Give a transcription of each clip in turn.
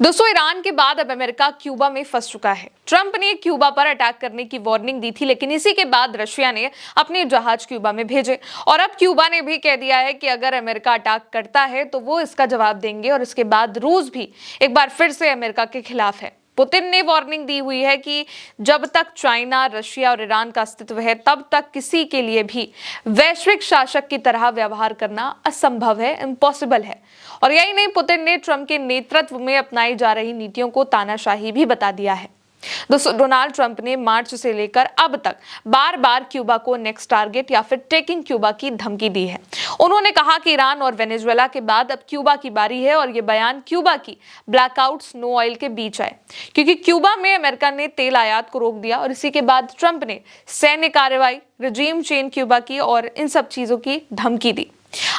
दोस्तों, ईरान के बाद अब अमेरिका क्यूबा में फंस चुका है। ट्रंप ने क्यूबा पर अटैक करने की वार्निंग दी थी, लेकिन इसी के बाद रशिया ने अपने जहाज क्यूबा में भेजे और अब क्यूबा ने भी कह दिया है कि अगर अमेरिका अटैक करता है तो वो इसका जवाब देंगे। और इसके बाद रूस भी एक बार फिर से अमेरिका के खिलाफ है। पुतिन ने वार्निंग दी हुई है कि जब तक चाइना, रशिया और ईरान का अस्तित्व है तब तक किसी के लिए भी वैश्विक शासक की तरह व्यवहार करना असंभव है, इम्पॉसिबल है। और यही नहीं, पुतिन ने ट्रंप के नेतृत्व में अपनाई जा रही नीतियों को तानाशाही भी बता दिया है। दोस्तों, डोनाल्ड ट्रंप ने मार्च से लेकर अब तक बार बार क्यूबा को नेक्स्ट टारगेट या फिर टेकिंग क्यूबा की धमकी दी है। उन्होंने कहा कि ईरान और वेनेजुएला के बाद अब क्यूबा की बारी है और ये बयान क्यूबा की ब्लैकआउट्स नो ऑयल के बीच आए, क्योंकि क्यूबा में अमेरिका ने तेल आयात को रोक दिया और इसी के बाद ट्रंप ने सैन्य कार्रवाई, रिजीम चेंज क्यूबा की और इन सब चीजों की धमकी दी।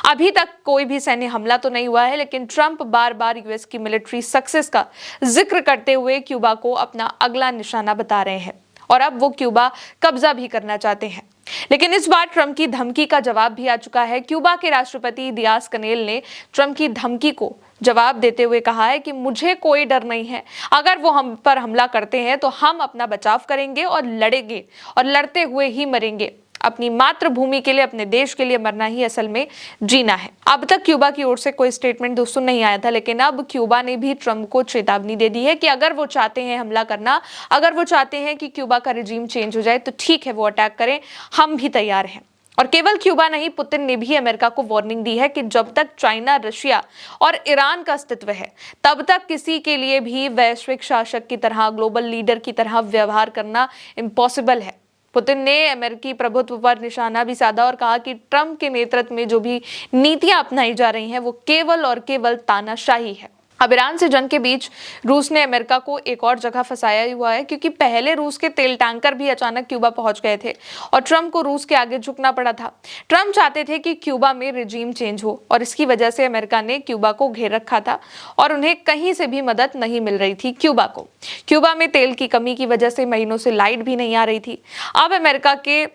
अभी तक कोई भी सैन्य हमला तो नहीं हुआ है, लेकिन ट्रंप बार बार यूएस की मिलिट्री सक्सेस का जिक्र करते हुए क्यूबा को अपना अगला निशाना बता रहे हैं और अब वो क्यूबा कब्जा भी करना चाहते हैं। लेकिन इस बार ट्रंप की धमकी का जवाब भी आ चुका है। क्यूबा के राष्ट्रपति दियास कनेल ने ट्रंप की धमकी को जवाब देते हुए कहा है कि मुझे कोई डर नहीं है, अगर वो हम पर हमला करते हैं तो हम अपना बचाव करेंगे और लड़ेंगे और लड़ते हुए ही मरेंगे। अपनी मातृभूमि के लिए, अपने देश के लिए मरना ही असल में जीना है। अब तक क्यूबा की ओर से कोई स्टेटमेंट दोस्तों नहीं आया था, लेकिन अब क्यूबा ने भी ट्रंप को चेतावनी दे दी है कि अगर वो चाहते हैं हमला करना, अगर वो चाहते हैं कि क्यूबा का रिजीम चेंज हो जाए तो ठीक है, वो अटैक करें, हम भी तैयार हैं। और केवल क्यूबा नहीं, पुतिन ने भी अमेरिका को वार्निंग दी है कि जब तक चाइना, रशिया और ईरान का अस्तित्व है तब तक किसी के लिए भी वैश्विक शासक की तरह, ग्लोबल लीडर की तरह व्यवहार करना इम्पॉसिबल है। पुतिन ने अमेरिकी प्रभुत्व पर निशाना भी साधा और कहा कि ट्रंप के नेतृत्व में जो भी नीतियां अपनाई जा रही हैं वो केवल और केवल तानाशाही है। अब ईरान से जंग के बीच रूस ने अमेरिका को एक और जगह फंसाया हुआ है, क्योंकि पहले रूस के तेल टैंकर भी अचानक क्यूबा पहुंच गए थे और ट्रंप को रूस के आगे झुकना पड़ा था। ट्रंप चाहते थे कि क्यूबा में रिजीम चेंज हो और इसकी वजह से अमेरिका ने क्यूबा को घेर रखा था और उन्हें कहीं से भी मदद नहीं मिल रही थी क्यूबा को। क्यूबा में तेल की कमी की वजह से महीनों से लाइट भी नहीं आ रही थी। अब अमेरिका के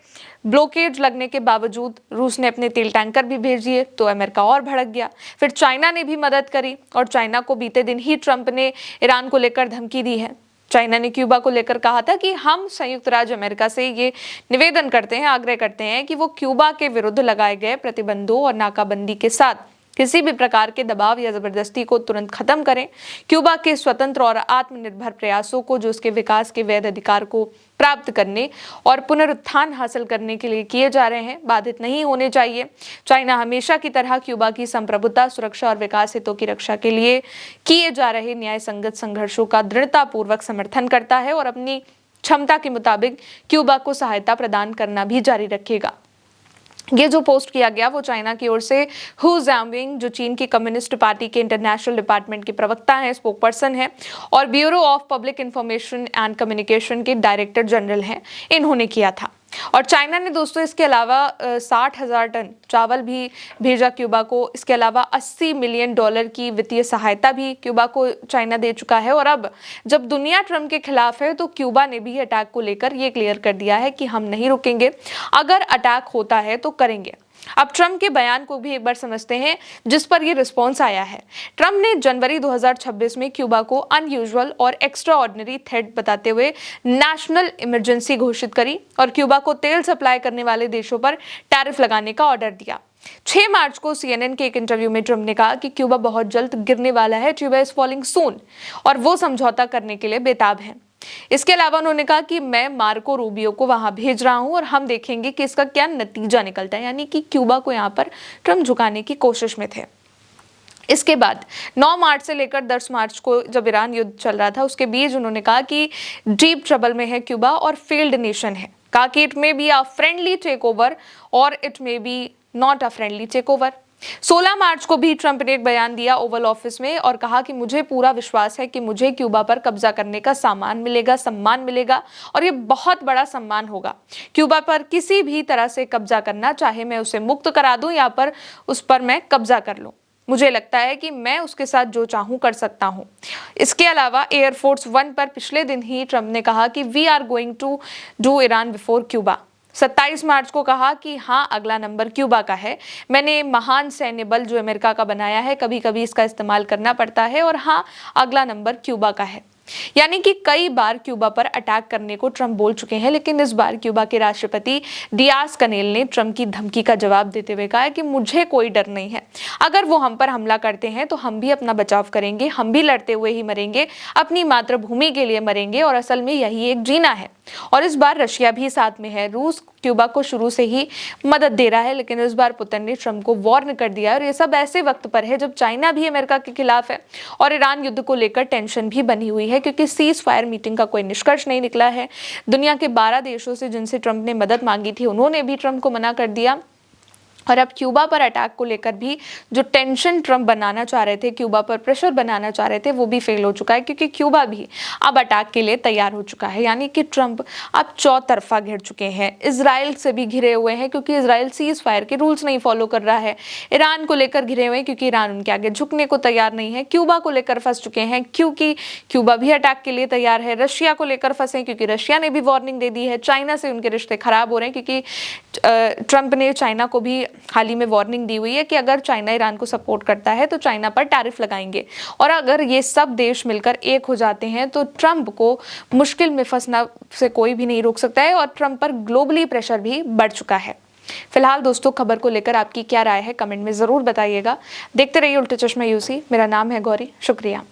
ब्लॉकेज लगने के बावजूद रूस ने अपने तेल टैंकर भी भेज दिए तो अमेरिका और भड़क गया। फिर चाइना ने भी मदद करी और चाइना को बीते दिन ही ट्रंप ने ईरान को लेकर धमकी दी है। चाइना ने क्यूबा को लेकर कहा था कि हम संयुक्त राज्य अमेरिका से ये निवेदन करते हैं, आग्रह करते हैं कि वो क्यूबा के विरुद्ध लगाए गए प्रतिबंधों और नाकाबंदी के साथ किसी भी प्रकार के दबाव या जबरदस्ती को तुरंत खत्म करें। क्यूबा के स्वतंत्र और आत्मनिर्भर प्रयासों को, जो उसके विकास के वैध अधिकार को प्राप्त करने और पुनरुत्थान हासिल करने के लिए किए जा रहे हैं, बाधित नहीं होने चाहिए। चाइना हमेशा की तरह क्यूबा की संप्रभुता, सुरक्षा और विकास हितों की रक्षा के लिए किए जा रहे न्याय संगत संघर्षों का दृढ़तापूर्वक समर्थन करता है और अपनी क्षमता के मुताबिक क्यूबा को सहायता प्रदान करना भी जारी रखेगा। ये जो पोस्ट किया गया वो चाइना की ओर से हु जैनबिंग, जो चीन की कम्युनिस्ट पार्टी के इंटरनेशनल डिपार्टमेंट के प्रवक्ता हैं, स्पोकपर्सन हैं और bureau of public information and communication के डायरेक्टर जनरल हैं, इन्होंने किया था। और चाइना ने दोस्तों इसके अलावा 60,000 टन चावल भी भेजा क्यूबा को। इसके अलावा $80 मिलियन की वित्तीय सहायता भी क्यूबा को चाइना दे चुका है। और अब जब दुनिया ट्रंप के खिलाफ है तो क्यूबा ने भी अटैक को लेकर ये क्लियर कर दिया है कि हम नहीं रुकेंगे, अगर अटैक होता है तो करेंगे। अब ट्रंप के बयान को भी एक बार समझते हैं जिस पर यह रिस्पॉन्स आया है। ट्रंप ने जनवरी 2026 में क्यूबा को अनयूजुअल और एक्स्ट्रा ऑर्डिनरी थ्रेट बताते हुए नेशनल इमरजेंसी घोषित करी और क्यूबा को तेल सप्लाई करने वाले देशों पर टैरिफ लगाने का ऑर्डर दिया। 6 मार्च को CNN के एक इंटरव्यू में ट्रंप ने कहा कि क्यूबा बहुत जल्द गिरने वाला है, क्यूबा इज फॉलिंग सून, और वो समझौता करने के लिए बेताब है। इसके अलावा उन्होंने कहा कि मैं मार्को रूबियो को वहां भेज रहा हूं और हम देखेंगे कि इसका क्या नतीजा निकलता है। यानी कि क्यूबा को यहां पर ट्रंप झुकाने की कोशिश में थे। इसके बाद 9 मार्च से लेकर 10 मार्च को जब ईरान युद्ध चल रहा था, उसके बीच उन्होंने कहा कि डीप ट्रबल में है क्यूबा और फेल्ड नेशन है। कहा कि it may be a friendly takeover और it may be not a friendly takeover. 16 March को भी ट्रंप ने एक बयान दिया ओवल ऑफिस में और कहा कि मुझे पूरा विश्वास है कि मुझे क्यूबा पर कब्जा करने का सम्मान मिलेगा और ये बहुत बड़ा सम्मान होगा। क्यूबा पर किसी भी तरह से कब्जा करना, चाहे मैं उसे मुक्त करा दूं या पर उस पर मैं कब्जा कर लूं, मुझे लगता है कि मैं उसके साथ जो चाहूं कर सकता हूं। इसके अलावा एयरफोर्स 1 पर पिछले दिन ही ट्रंप ने कहा कि we are going to do Iran before Cuba. 27 March को कहा कि हाँ, अगला नंबर क्यूबा का है। मैंने महान सैन्य बल जो अमेरिका का बनाया है, कभी कभी इसका इस्तेमाल करना पड़ता है, और हाँ, अगला नंबर क्यूबा का है। यानी कि कई बार क्यूबा पर अटैक करने को ट्रंप बोल चुके हैं, लेकिन इस बार क्यूबा के राष्ट्रपति डियाज कनेल ने ट्रंप की धमकी का जवाब देते हुए कहा कि मुझे कोई डर नहीं है। अगर वो हम पर हमला करते हैं तो हम भी अपना बचाव करेंगे, हम भी लड़ते हुए ही मरेंगे, अपनी मातृभूमि के लिए मरेंगे, और असल में यही एक जीना है। और इस बार रशिया भी साथ में है। रूस क्यूबा को शुरू से ही मदद दे रहा है, लेकिन इस बार पुतिन ने ट्रंप को वार्न कर दिया है। और ये सब ऐसे वक्त पर है जब चाइना भी अमेरिका के खिलाफ है और ईरान युद्ध को लेकर टेंशन भी बनी हुई है, क्योंकि सीज फायर मीटिंग का कोई निष्कर्ष नहीं निकला है। दुनिया के 12 देशों से जिनसे ट्रंप ने मदद मांगी थी, उन्होंने भी ट्रंप को मना कर दिया। और अब क्यूबा पर अटैक को लेकर भी जो टेंशन ट्रंप बनाना चाह रहे थे, क्यूबा पर प्रेशर बनाना चाह रहे थे, वो भी फेल हो चुका है, क्योंकि क्यूबा भी अब अटैक के लिए तैयार हो चुका है। यानी कि ट्रंप अब चौतरफा घिर चुके हैं। इजराइल से भी घिरे हुए हैं, क्योंकि इजराइल सीज फायर के रूल्स नहीं फॉलो कर रहा है। ईरान को लेकर घिरे हुए हैं, क्योंकि ईरान उनके आगे झुकने को तैयार नहीं है। क्यूबा को लेकर फंस चुके हैं, क्योंकि क्यूबा भी अटैक के लिए तैयार है। रशिया को लेकर फंसे, क्योंकि रशिया ने भी वार्निंग दे दी है। चाइना से उनके रिश्ते खराब हो रहे हैं, क्योंकि ट्रंप ने चाइना को भी हाल ही में वार्निंग दी हुई है कि अगर चाइना ईरान को सपोर्ट करता है तो चाइना पर टैरिफ लगाएंगे। और अगर ये सब देश मिलकर एक हो जाते हैं तो ट्रंप को मुश्किल में फंसना से कोई भी नहीं रोक सकता है, और ट्रंप पर ग्लोबली प्रेशर भी बढ़ चुका है। फिलहाल दोस्तों, खबर को लेकर आपकी क्या राय है, कमेंट में जरूर बताइएगा। देखते रहिए उल्टे चश्मा यूसी। मेरा नाम है गौरी। शुक्रिया।